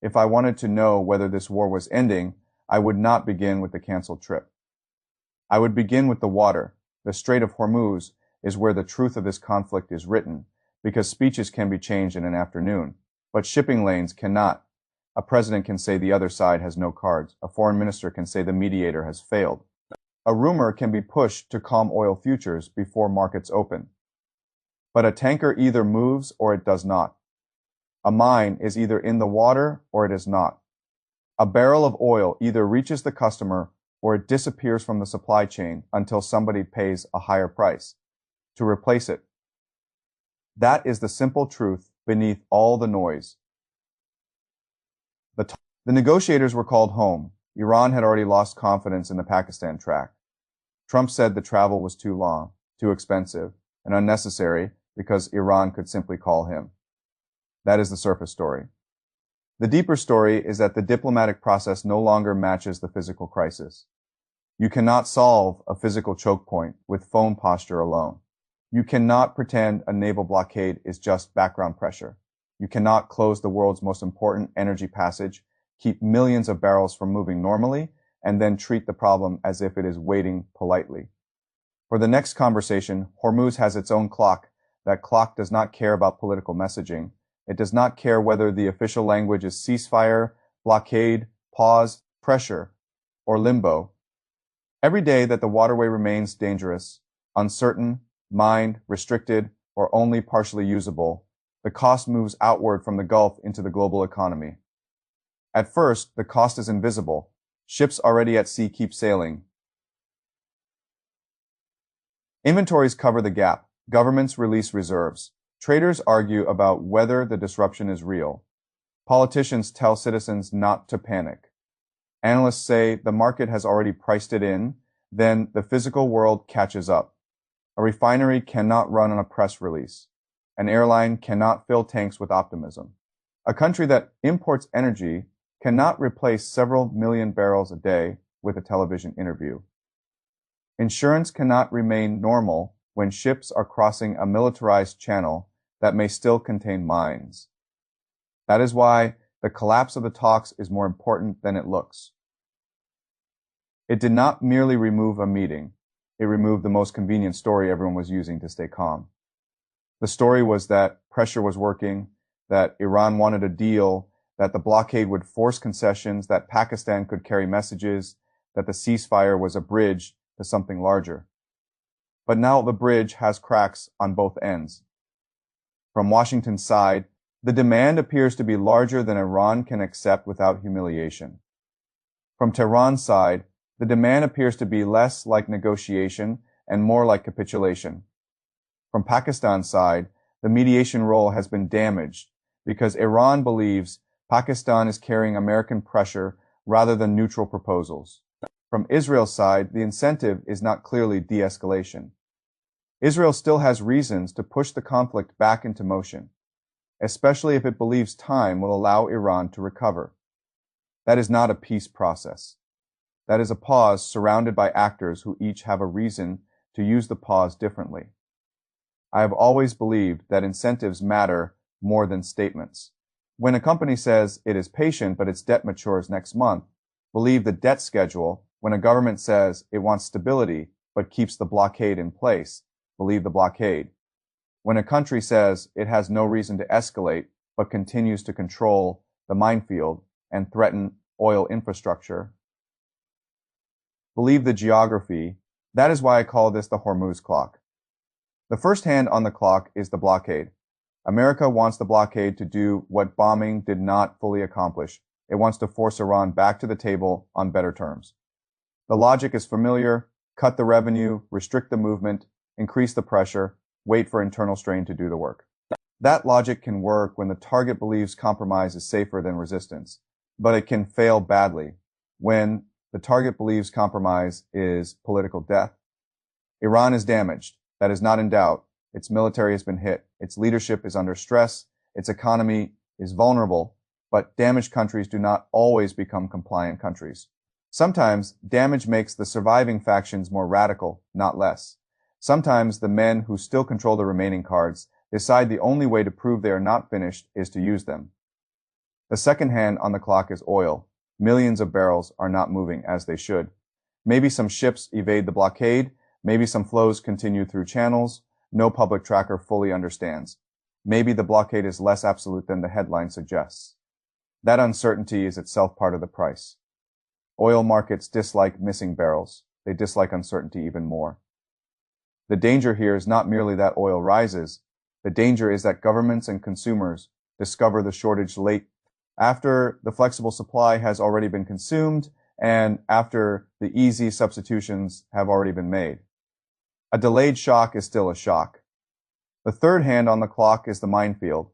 If I wanted to know whether this war was ending, I would not begin with the canceled trip. I would begin with the water. The Strait of Hormuz is where the truth of this conflict is written, because speeches can be changed in an afternoon, but shipping lanes cannot. A president can say the other side has no cards. A foreign minister can say the mediator has failed. A rumor can be pushed to calm oil futures before markets open. But a tanker either moves or it does not. A mine is either in the water or it is not. A barrel of oil either reaches the customer or it disappears from the supply chain until somebody pays a higher price to replace it. That is the simple truth beneath all the noise. The negotiators were called home. Iran had already lost confidence in the Pakistan track. Trump said the travel was too long, too expensive, and unnecessary because Iran could simply call him. That is the surface story. The deeper story is that the diplomatic process no longer matches the physical crisis. You cannot solve a physical choke point with phone posture alone. You cannot pretend a naval blockade is just background pressure. You cannot close the world's most important energy passage, keep millions of barrels from moving normally, and then treat the problem as if it is waiting politely. For the next conversation, Hormuz has its own clock. That clock does not care about political messaging. It does not care whether the official language is ceasefire, blockade, pause, pressure, or limbo. Every day that the waterway remains dangerous, uncertain, mined, restricted, or only partially usable, the cost moves outward from the Gulf into the global economy. At first, the cost is invisible. Ships already at sea keep sailing. Inventories cover the gap. Governments release reserves. Traders argue about whether the disruption is real. Politicians tell citizens not to panic. Analysts say the market has already priced it in, then the physical world catches up. A refinery cannot run on a press release. An airline cannot fill tanks with optimism. A country that imports energy cannot replace several million barrels a day with a television interview. Insurance cannot remain normal when ships are crossing a militarized channel that may still contain mines. That is why the collapse of the talks is more important than it looks. It did not merely remove a meeting. It removed the most convenient story everyone was using to stay calm. The story was that pressure was working, that Iran wanted a deal, that the blockade would force concessions, that Pakistan could carry messages, that the ceasefire was a bridge to something larger. But now the bridge has cracks on both ends. From Washington's side, the demand appears to be larger than Iran can accept without humiliation. From Tehran's side, the demand appears to be less like negotiation and more like capitulation. From Pakistan's side, the mediation role has been damaged because Iran believes Pakistan is carrying American pressure rather than neutral proposals. From Israel's side, the incentive is not clearly de-escalation. Israel still has reasons to push the conflict back into motion, especially if it believes time will allow Iran to recover. That is not a peace process. That is a pause surrounded by actors who each have a reason to use the pause differently. I have always believed that incentives matter more than statements. When a company says it is patient but its debt matures next month, believe the debt schedule. When a government says it wants stability but keeps the blockade in place, believe the blockade. When a country says it has no reason to escalate but continues to control the minefield and threaten oil infrastructure, believe the geography. That is why I call this the Hormuz clock. The first hand on the clock is the blockade. America wants the blockade to do what bombing did not fully accomplish. It wants to force Iran back to the table on better terms. The logic is familiar: cut the revenue, restrict the movement, increase the pressure, wait for internal strain to do the work. That logic can work when the target believes compromise is safer than resistance, but it can fail badly when the target believes compromise is political death. Iran is damaged. That is not in doubt. Its military has been hit. Its leadership is under stress. Its economy is vulnerable, but damaged countries do not always become compliant countries. Sometimes damage makes the surviving factions more radical, not less. Sometimes the men who still control the remaining cards decide the only way to prove they are not finished is to use them. The second hand on the clock is oil. Millions of barrels are not moving as they should. Maybe some ships evade the blockade. Maybe some flows continue through channels no public tracker fully understands. Maybe the blockade is less absolute than the headline suggests. That uncertainty is itself part of the price. Oil markets dislike missing barrels. They dislike uncertainty even more. The danger here is not merely that oil rises. The danger is that governments and consumers discover the shortage late after the flexible supply has already been consumed and after the easy substitutions have already been made. A delayed shock is still a shock. The third hand on the clock is the minefield.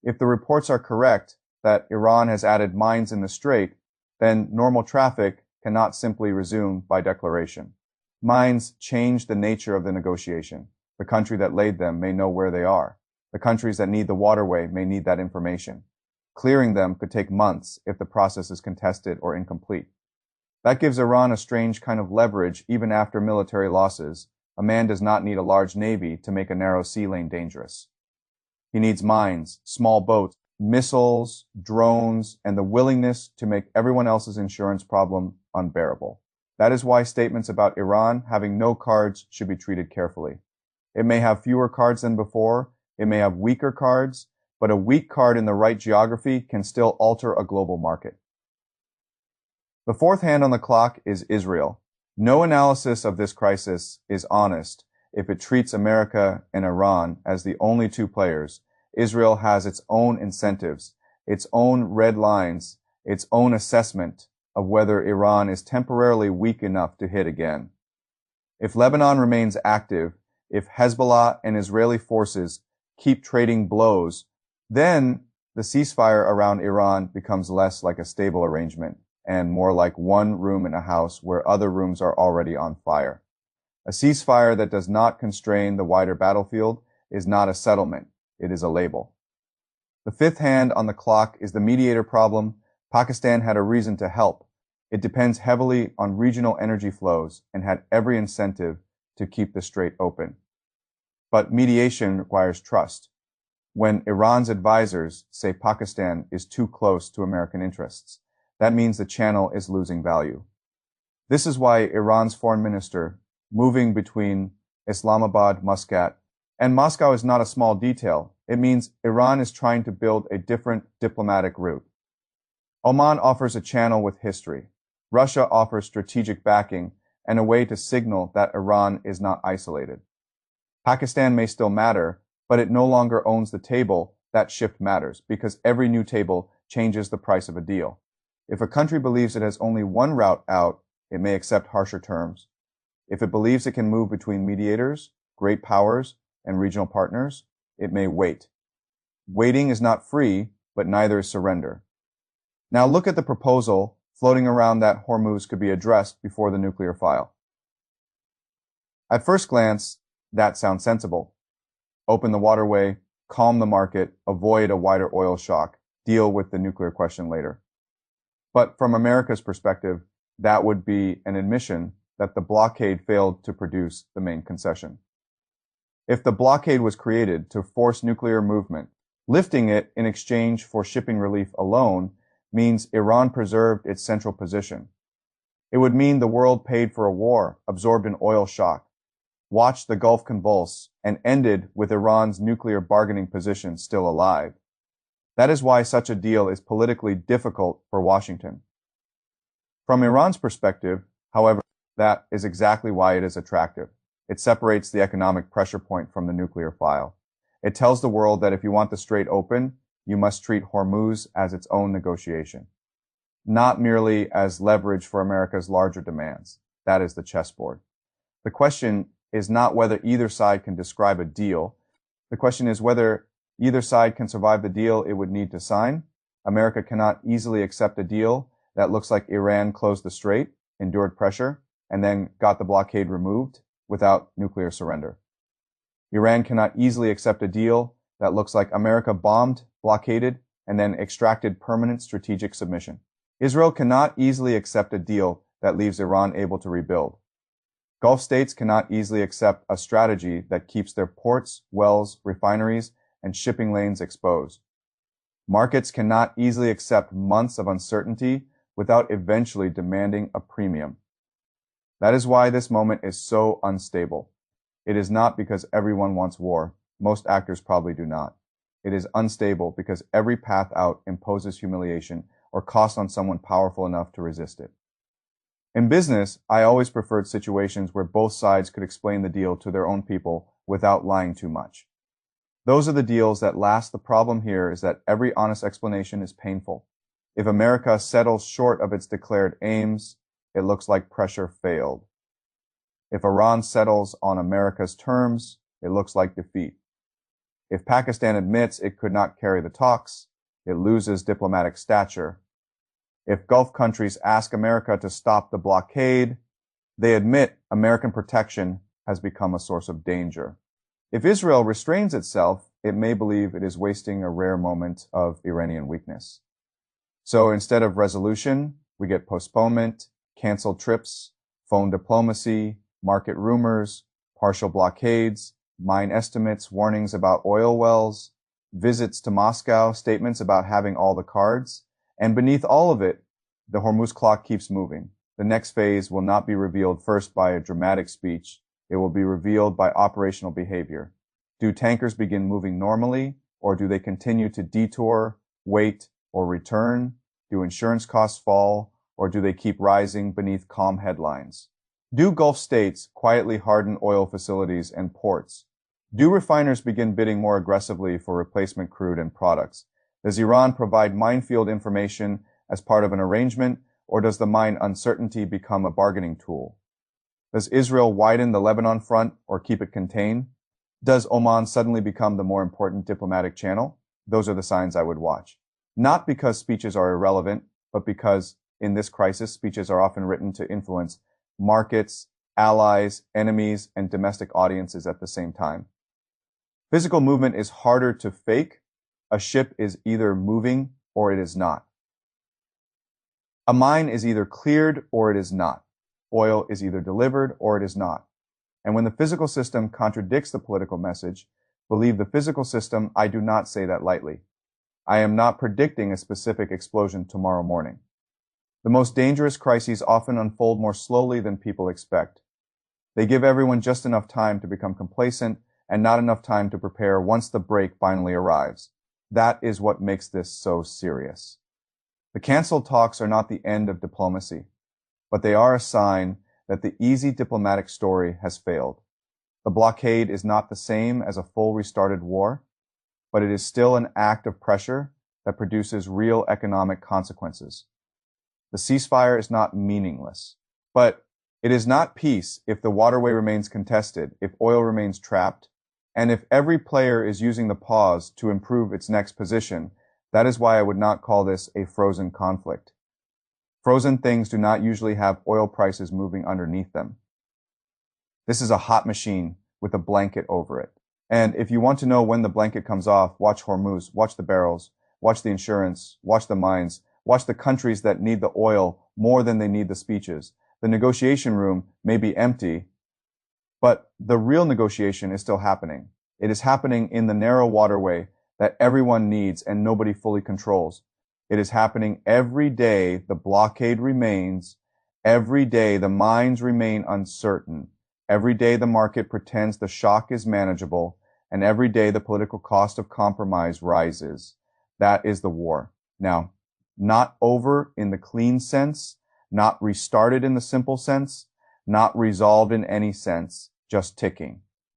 If the reports are correct that Iran has added mines in the strait, then normal traffic cannot simply resume by declaration. Mines change the nature of the negotiation. The country that laid them may know where they are. The countries that need the waterway may need that information. Clearing them could take months if the process is contested or incomplete. That gives Iran a strange kind of leverage even after military losses. A man does not need a large navy to make a narrow sea lane dangerous. He needs mines, small boats, missiles, drones, and the willingness to make everyone else's insurance problem unbearable. That is why statements about Iran having no cards should be treated carefully. It may have fewer cards than before, it may have weaker cards, but a weak card in the right geography can still alter a global market. The fourth hand on the clock is Israel. No analysis of this crisis is honest if it treats America and Iran as the only two players. Israel has its own incentives, its own red lines, its own assessment of whether Iran is temporarily weak enough to hit again. If Lebanon remains active, if Hezbollah and Israeli forces keep trading blows, then the ceasefire around Iran becomes less like a stable arrangement and more like one room in a house where other rooms are already on fire. A ceasefire that does not constrain the wider battlefield is not a settlement, it is a label. The fifth hand on the clock is the mediator problem. Pakistan had a reason to help. It depends heavily on regional energy flows and had every incentive to keep the strait open. But mediation requires trust. When Iran's advisors say Pakistan is too close to American interests, that means the channel is losing value. This is why Iran's foreign minister, moving between Islamabad, Muscat, and Moscow is not a small detail. It means Iran is trying to build a different diplomatic route. Oman offers a channel with history. Russia offers strategic backing and a way to signal that Iran is not isolated. Pakistan may still matter, but it no longer owns the table. That shift matters because every new table changes the price of a deal. If a country believes it has only one route out, it may accept harsher terms. If it believes it can move between mediators, great powers, and regional partners, it may wait. Waiting is not free, but neither is surrender. Now look at the proposal floating around that Hormuz could be addressed before the nuclear file. At first glance, that sounds sensible. Open the waterway, calm the market, avoid a wider oil shock, deal with the nuclear question later. But from America's perspective, that would be an admission that the blockade failed to produce the main concession. If the blockade was created to force nuclear movement, lifting it in exchange for shipping relief alone means Iran preserved its central position. It would mean the world paid for a war, absorbed an oil shock, watched the Gulf convulse, and ended with Iran's nuclear bargaining position still alive. That is why such a deal is politically difficult for Washington. From Iran's perspective, however, that is exactly why it is attractive. It separates the economic pressure point from the nuclear file. It tells the world that if you want the strait open, you must treat Hormuz as its own negotiation, not merely as leverage for America's larger demands. That is the chessboard. The question is not whether either side can describe a deal. The question is whether either side can survive the deal it would need to sign. America cannot easily accept a deal that looks like Iran closed the strait, endured pressure, and then got the blockade removed without nuclear surrender. Iran cannot easily accept a deal that looks like America bombed, blockaded, and then extracted permanent strategic submission. Israel cannot easily accept a deal that leaves Iran able to rebuild. Gulf states cannot easily accept a strategy that keeps their ports, wells, refineries, and shipping lanes exposed. Markets cannot easily accept months of uncertainty without eventually demanding a premium. That is why this moment is so unstable. It is not because everyone wants war. Most actors probably do not. It is unstable because every path out imposes humiliation or cost on someone powerful enough to resist it. In business, I always preferred situations where both sides could explain the deal to their own people without lying too much. Those are the deals that last. The problem here is that every honest explanation is painful. If America settles short of its declared aims, it looks like pressure failed. If Iran settles on America's terms, it looks like defeat. If Pakistan admits it could not carry the talks, it loses diplomatic stature. If Gulf countries ask America to stop the blockade, they admit American protection has become a source of danger. If Israel restrains itself, it may believe it is wasting a rare moment of Iranian weakness. So instead of resolution, we get postponement, canceled trips, phone diplomacy, market rumors, partial blockades, mine estimates, warnings about oil wells, visits to Moscow, statements about having all the cards, and beneath all of it, the Hormuz clock keeps moving. The next phase will not be revealed first by a dramatic speech. It will be revealed by operational behavior. Do tankers begin moving normally, or do they continue to detour, wait, or return? Do insurance costs fall, or do they keep rising beneath calm headlines? Do Gulf states quietly harden oil facilities and ports? Do refiners begin bidding more aggressively for replacement crude and products? Does Iran provide minefield information as part of an arrangement, or does the mine uncertainty become a bargaining tool? Does Israel widen the Lebanon front or keep it contained? Does Oman suddenly become the more important diplomatic channel? Those are the signs I would watch. Not because speeches are irrelevant, but because in this crisis, speeches are often written to influence markets, allies, enemies, and domestic audiences at the same time. Physical movement is harder to fake. A ship is either moving or it is not. A mine is either cleared or it is not. Oil is either delivered or it is not. And when the physical system contradicts the political message, believe the physical system. I do not say that lightly. I am not predicting a specific explosion tomorrow morning. The most dangerous crises often unfold more slowly than people expect. They give everyone just enough time to become complacent and not enough time to prepare once the break finally arrives. That is what makes this so serious. The canceled talks are not the end of diplomacy, but they are a sign that the easy diplomatic story has failed. The blockade is not the same as a full restarted war, but it is still an act of pressure that produces real economic consequences. The ceasefire is not meaningless, but it is not peace if the waterway remains contested, if oil remains trapped, and if every player is using the pause to improve its next position. That is why I would not call this a frozen conflict. Frozen things do not usually have oil prices moving underneath them. This is a hot machine with a blanket over it. And if you want to know when the blanket comes off, watch Hormuz, watch the barrels, watch the insurance, watch the mines, watch the countries that need the oil more than they need the speeches. The negotiation room may be empty, but the real negotiation is still happening. It is happening in the narrow waterway that everyone needs and nobody fully controls. It is happening every day the blockade remains. Every day the mines remain uncertain. Every day the market pretends the shock is manageable. And every day the political cost of compromise rises. That is the war. Now, not over in the clean sense, not restarted in the simple sense, not resolved in any sense, just ticking.